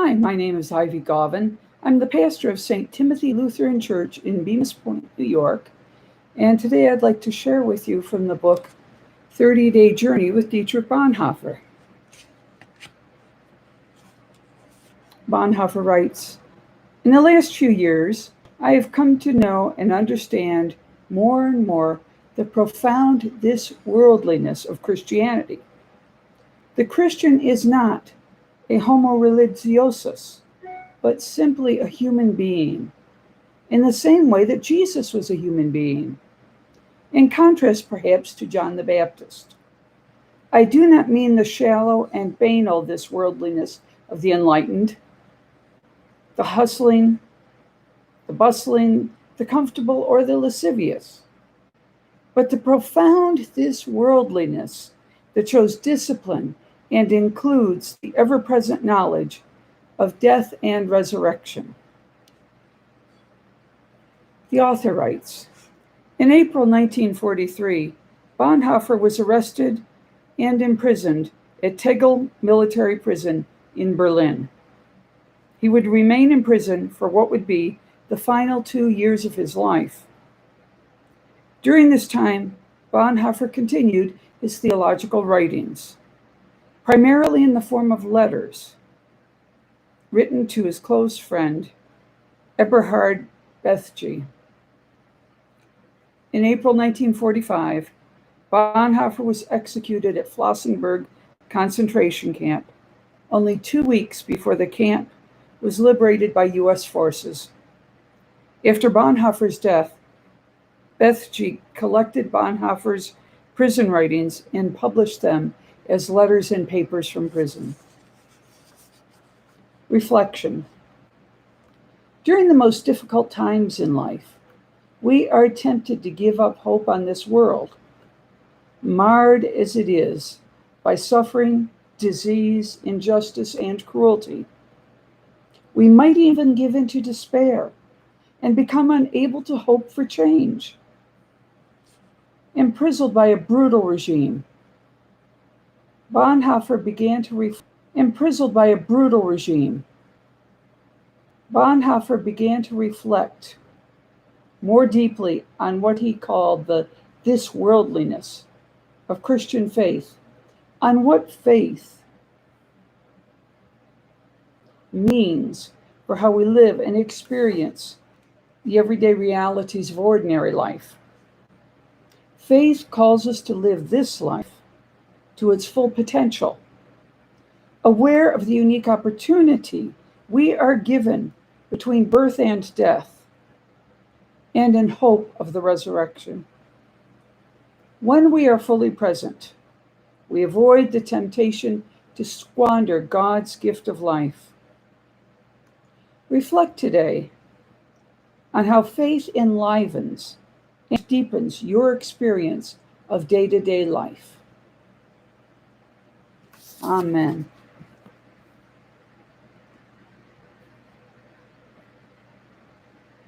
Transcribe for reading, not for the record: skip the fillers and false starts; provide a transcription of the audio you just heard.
Hi, my name is Ivy Gauvin. I'm the pastor of St. Timothy Lutheran Church in Bemis Point, New York, and today I'd like to share with you from the book 30-Day Journey with Dietrich Bonhoeffer. Bonhoeffer writes, "In the last few years, I have come to know and understand more and more the profound this-worldliness of Christianity. The Christian is not a homo religiosus, but simply a human being, in the same way that Jesus was a human being, in contrast perhaps to John the Baptist. I do not mean the shallow and banal this worldliness of the enlightened, the hustling, the bustling, the comfortable, or the lascivious, but the profound this worldliness that shows discipline and includes the ever-present knowledge of death and resurrection." The author writes, in April 1943, Bonhoeffer was arrested and imprisoned at Tegel military prison in Berlin. He would remain in prison for what would be the final 2 years of his life. During this time, Bonhoeffer continued his theological writings, primarily in the form of letters written to his close friend, Eberhard Bethge. In April 1945, Bonhoeffer was executed at Flossenburg concentration camp, only 2 weeks before the camp was liberated by U.S. forces. After Bonhoeffer's death, Bethge collected Bonhoeffer's prison writings and published them as letters and papers from prison. Reflection. During the most difficult times in life, we are tempted to give up hope on this world, marred as it is by suffering, disease, injustice, and cruelty. We might even give in to despair and become unable to hope for change. Imprisoned by a brutal regime, Bonhoeffer began to reflect more deeply on what he called the this worldliness of Christian faith, on what faith means for how we live and experience the everyday realities of ordinary life. Faith calls us to live this life to its full potential, aware of the unique opportunity we are given between birth and death, and in hope of the resurrection. When we are fully present, we avoid the temptation to squander God's gift of life. Reflect today on how faith enlivens and deepens your experience of day-to-day life. Amen.